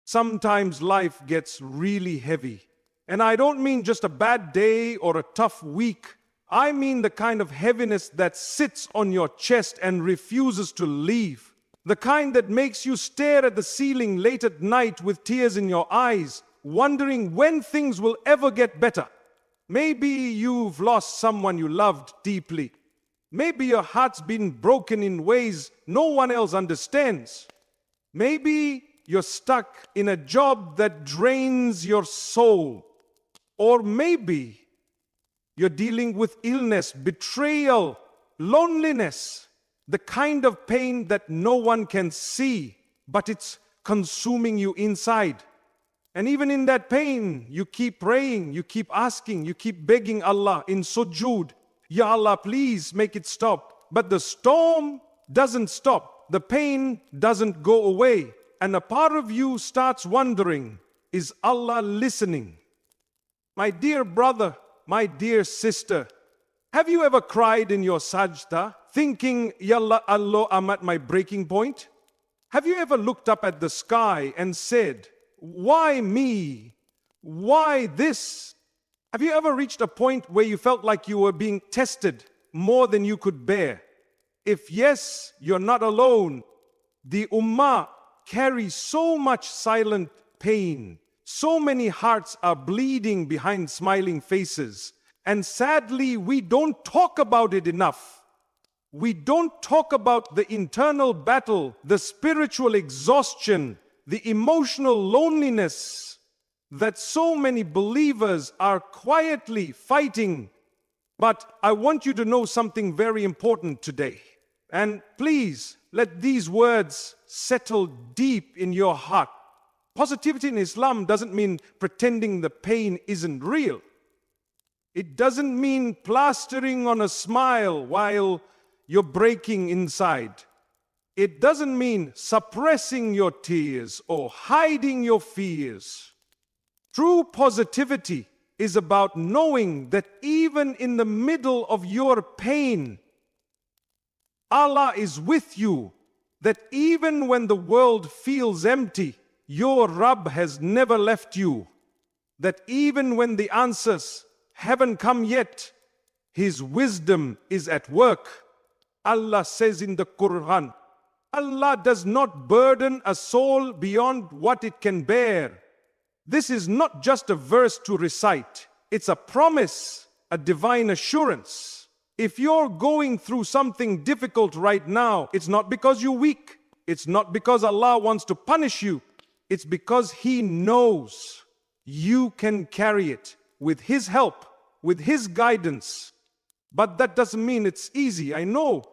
Sometimes life gets really heavy. And I don't mean just a bad day or a tough week. I mean the kind of heaviness that sits on your chest and refuses to leave. The kind that makes you stare at the ceiling late at night with tears in your eyes, wondering when things will ever get better. Maybe you've lost someone you loved deeply. Maybe your heart's been broken in ways no one else understands. Maybe you're stuck in a job that drains your soul. Or maybe you're dealing with illness, betrayal, loneliness, the kind of pain that no one can see, but it's consuming you inside. And even in that pain, you keep praying, you keep asking, you keep begging Allah in sujood, Ya Allah, please make it stop. But the storm doesn't stop. The pain doesn't go away. And a part of you starts wondering, is Allah listening? My dear brother, my dear sister, have you ever cried in your sajda, thinking, Yalla Allah, I'm at my breaking point? Have you ever looked up at the sky and said, why me? Why this? Have you ever reached a point where you felt like you were being tested more than you could bear? If yes, you're not alone. The Ummah carries so much silent pain. So many hearts are bleeding behind smiling faces. And sadly, we don't talk about it enough. We don't talk about the internal battle, the spiritual exhaustion, the emotional loneliness that so many believers are quietly fighting. But I want you to know something very important today. And please, let these words settle deep in your heart. Positivity in Islam doesn't mean pretending the pain isn't real. It doesn't mean plastering on a smile while you're breaking inside. It doesn't mean suppressing your tears or hiding your fears. True positivity is about knowing that even in the middle of your pain, Allah is with you. That even when the world feels empty, your Rabb has never left you. That even when the answers haven't come yet, His wisdom is at work. Allah says in the Quran, Allah does not burden a soul beyond what it can bear. This is not just a verse to recite. It's a promise, a divine assurance. If you're going through something difficult right now, it's not because you're weak. It's not because Allah wants to punish you. It's because He knows you can carry it with His help, with His guidance. But that doesn't mean it's easy, I know.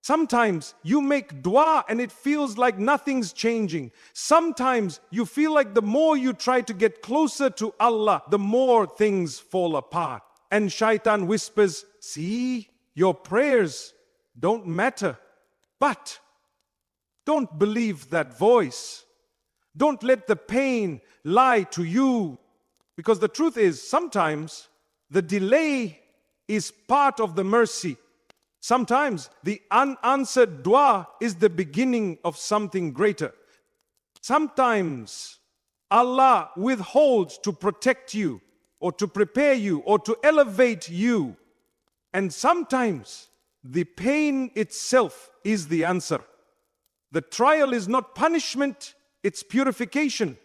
Sometimes you make dua and it feels like nothing's changing. Sometimes you feel like the more you try to get closer to Allah, the more things fall apart. And shaitan whispers, see, your prayers don't matter. But don't believe that voice. Don't let the pain lie to you. Because the truth is, sometimes the delay is part of the mercy. Sometimes the unanswered dua is the beginning of something greater. Sometimes Allah withholds to protect you or to prepare you or to elevate you. And sometimes the pain itself is the answer. The trial is not punishment, it's purification.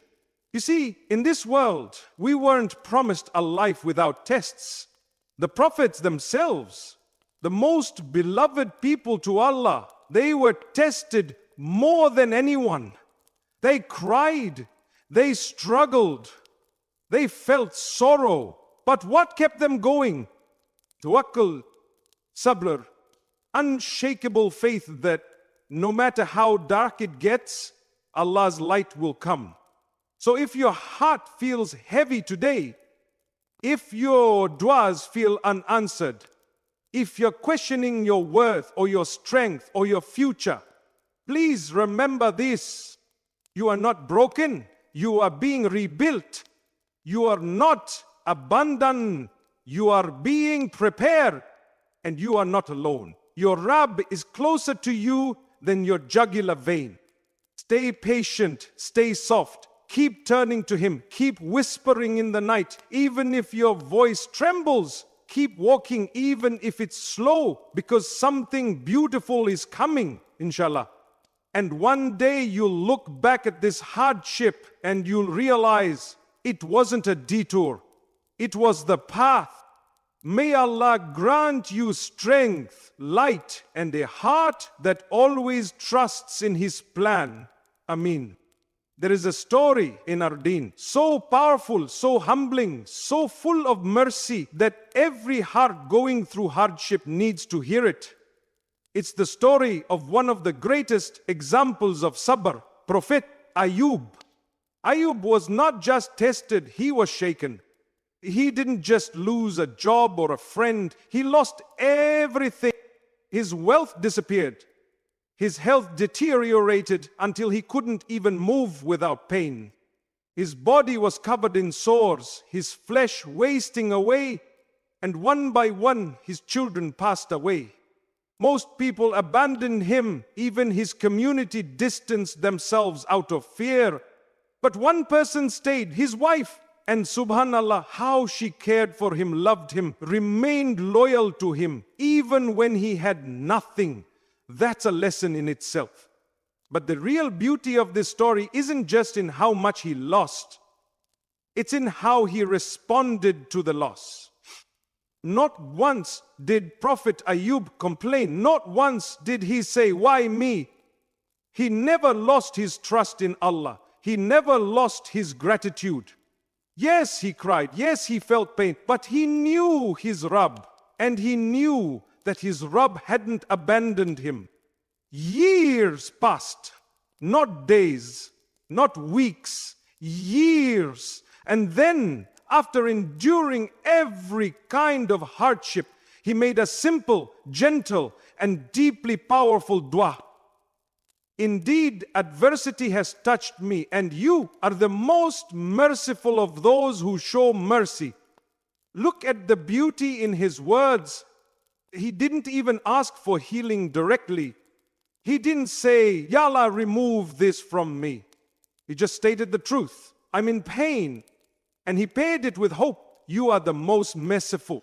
You see, in this world, we weren't promised a life without tests. The prophets themselves, the most beloved people to Allah, they were tested more than anyone. They cried, they struggled, they felt sorrow. But what kept them going? Tawakkul, Sabr, unshakable faith that no matter how dark it gets, Allah's light will come. So if your heart feels heavy today, if your duas feel unanswered, if you're questioning your worth or your strength or your future, please remember this. You are not broken. You are being rebuilt. You are not abandoned. You are being prepared. And you are not alone. Your Rabb is closer to you than your jugular vein. Stay patient. Stay soft. Keep turning to Him. Keep whispering in the night. Even if your voice trembles, keep walking even if it's slow, because something beautiful is coming, inshallah. And one day you'll look back at this hardship and you'll realize it wasn't a detour. It was the path. May Allah grant you strength, light, and a heart that always trusts in His plan. Ameen. There is a story in our deen, so powerful, so humbling, so full of mercy that every heart going through hardship needs to hear it. It's the story of one of the greatest examples of Sabr, Prophet Ayub. Ayub was not just tested, he was shaken. He didn't just lose a job or a friend, he lost everything. His wealth disappeared. His health deteriorated until he couldn't even move without pain. His body was covered in sores, his flesh wasting away, and one by one his children passed away. Most people abandoned him, even his community distanced themselves out of fear. But one person stayed, his wife, and subhanallah, how she cared for him, loved him, remained loyal to him, even when he had nothing. That's a lesson in itself. But the real beauty of this story isn't just in how much he lost. It's in how he responded to the loss. Not once did Prophet Ayub complain. Not once did he say, "Why me?" He never lost his trust in Allah. He never lost his gratitude. Yes, he cried. Yes, he felt pain. But he knew his Rabb. And he knew that his Rabb hadn't abandoned him. Years passed, not days, not weeks, years. And then, after enduring every kind of hardship, he made a simple, gentle, and deeply powerful dua. Indeed, adversity has touched me, and you are the most merciful of those who show mercy. Look at the beauty in his words. He didn't even ask for healing directly. He didn't say, "Ya Allah, remove this from me." He just stated the truth. "I'm in pain." And he paired it with hope. "You are the most merciful."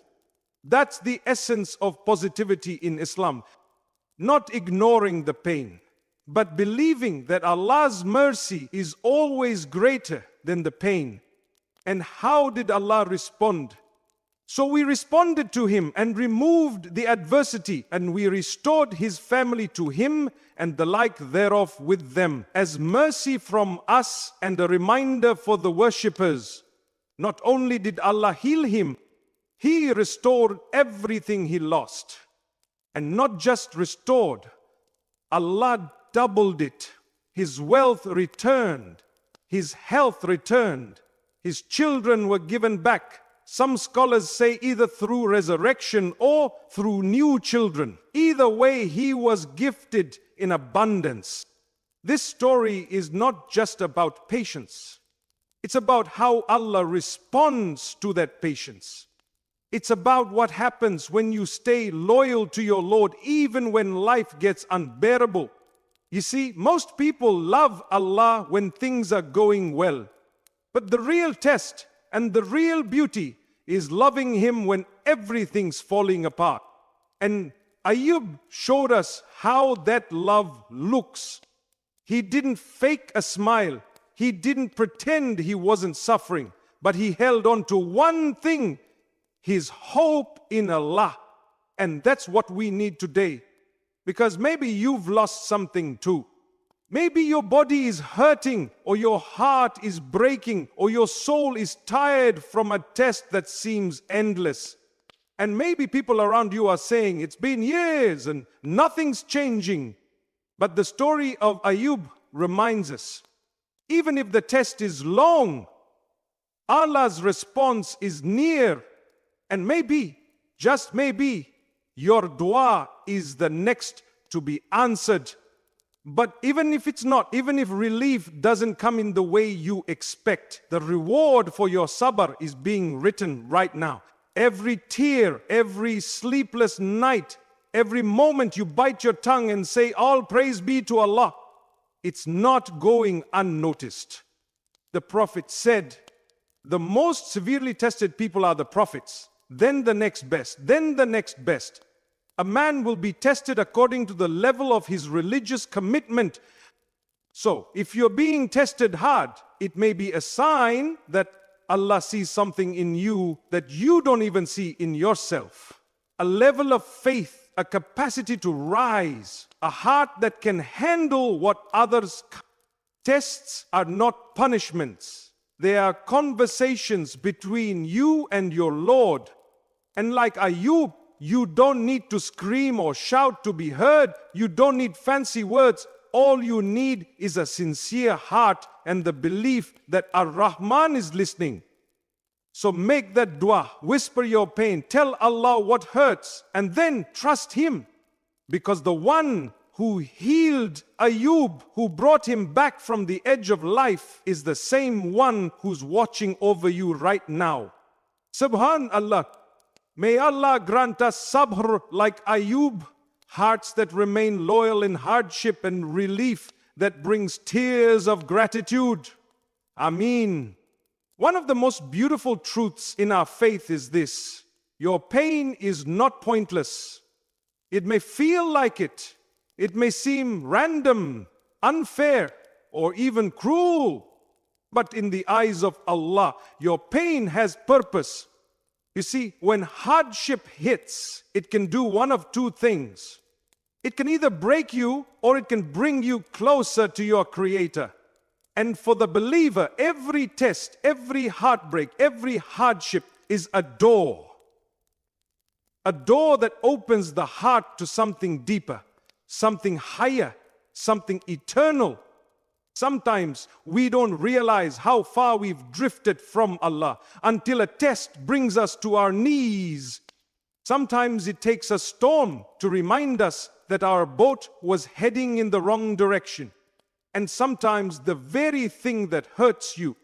That's the essence of positivity in Islam. Not ignoring the pain, but believing that Allah's mercy is always greater than the pain. And how did Allah respond? So we responded to him and removed the adversity, and we restored his family to him and the like thereof with them, as mercy from us and a reminder for the worshippers. Not only did Allah heal him, He restored everything he lost. And not just restored, Allah doubled it. His wealth returned, his health returned, his children were given back. Some scholars say either through resurrection or through new children. Either way, he was gifted in abundance. This story is not just about patience. It's about how Allah responds to that patience. It's about what happens when you stay loyal to your Lord even when life gets unbearable. You see, most people love Allah when things are going well. But the real test and the real beauty is loving Him when everything's falling apart. And Ayub showed us how that love looks. He didn't fake a smile. He didn't pretend he wasn't suffering. But he held on to one thing, his hope in Allah. And that's what we need today. Because maybe you've lost something too. Maybe your body is hurting, or your heart is breaking, or your soul is tired from a test that seems endless. And maybe people around you are saying, it's been years and nothing's changing. But the story of Ayub reminds us, even if the test is long, Allah's response is near. And maybe, just maybe, your dua is the next to be answered. But even if it's not, even if relief doesn't come in the way you expect, the reward for your sabr is being written right now. Every tear, every sleepless night, every moment you bite your tongue and say, all praise be to Allah, it's not going unnoticed. The Prophet said, the most severely tested people are the prophets, then the next best, then the next best. A man will be tested according to the level of his religious commitment. So, if you're being tested hard, it may be a sign that Allah sees something in you that you don't even see in yourself. A level of faith, a capacity to rise, a heart that can handle what others can't. Tests are not punishments. They are conversations between you and your Lord. And like Ayub, you don't need to scream or shout to be heard. You don't need fancy words. All you need is a sincere heart and the belief that Ar-Rahman is listening. So make that dua, whisper your pain, tell Allah what hurts, and then trust Him. Because the one who healed Ayub, who brought him back from the edge of life, is the same one who's watching over you right now. Subhanallah. May Allah grant us sabr like Ayub, hearts that remain loyal in hardship and relief that brings tears of gratitude. Ameen. One of the most beautiful truths in our faith is this: your pain is not pointless. It may feel like it. It may seem random, unfair, or even cruel. But in the eyes of Allah, your pain has purpose. You see, when hardship hits, it can do one of two things. It can either break you or it can bring you closer to your Creator. And for the believer, every test, every heartbreak, every hardship is a door. A door that opens the heart to something deeper, something higher, something eternal. Sometimes we don't realize how far we've drifted from Allah until a test brings us to our knees. Sometimes it takes a storm to remind us that our boat was heading in the wrong direction. And sometimes the very thing that hurts you,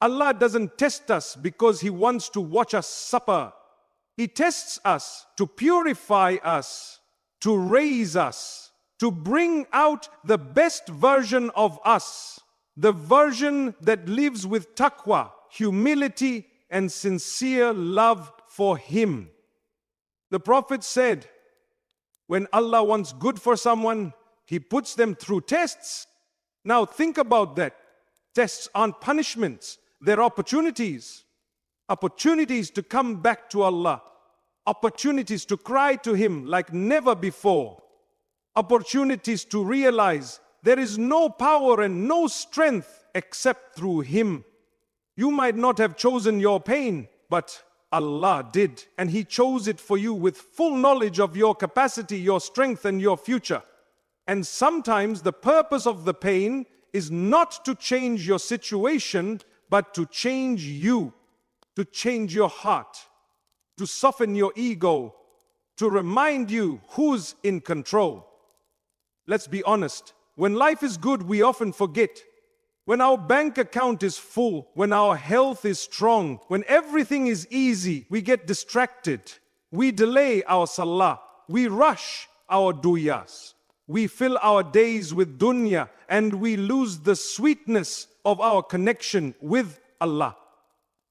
Allah doesn't test us because He wants to watch us suffer. He tests us to purify us, to raise us, to bring out the best version of us, the version that lives with taqwa, humility, and sincere love for Him. The Prophet said, when Allah wants good for someone, He puts them through tests. Now think about that. Tests aren't punishments, they're opportunities. Opportunities to come back to Allah. Opportunities to cry to Him like never before. Opportunities to realize there is no power and no strength except through Him. You might not have chosen your pain, but Allah did, and He chose it for you with full knowledge of your capacity, your strength, and your future. And sometimes the purpose of the pain is not to change your situation, but to change you, to change your heart, to soften your ego, to remind you who's in control. Let's be honest, when life is good, we often forget. When our bank account is full, when our health is strong, when everything is easy, we get distracted. We delay our salah. We rush our duyas. We fill our days with dunya and we lose the sweetness of our connection with Allah.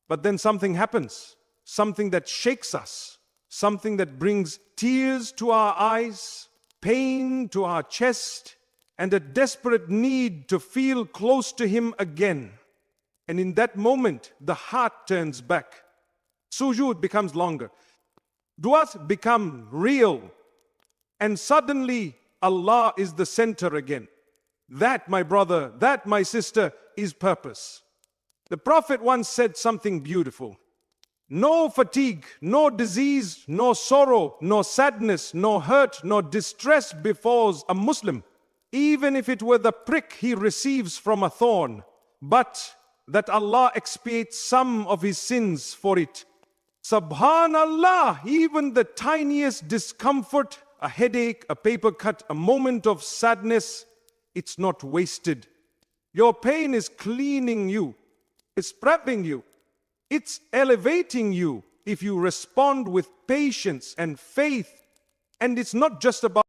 But then something happens, something that shakes us, something that brings tears to our eyes, pain to our chest, and a desperate need to feel close to Him again. And in that moment, the heart turns back. Sujood becomes longer. Du'as become real. And suddenly, Allah is the center again. That, my brother, that, my sister, is purpose. The Prophet once said something beautiful. No fatigue, no disease, no sorrow, no sadness, no hurt, no distress befalls a Muslim, even if it were the prick he receives from a thorn, but that Allah expiates some of his sins for it. Subhanallah, even the tiniest discomfort, a headache, a paper cut, a moment of sadness, it's not wasted. Your pain is cleaning you, it's prepping you, it's elevating you if you respond with patience and faith. And it's not just about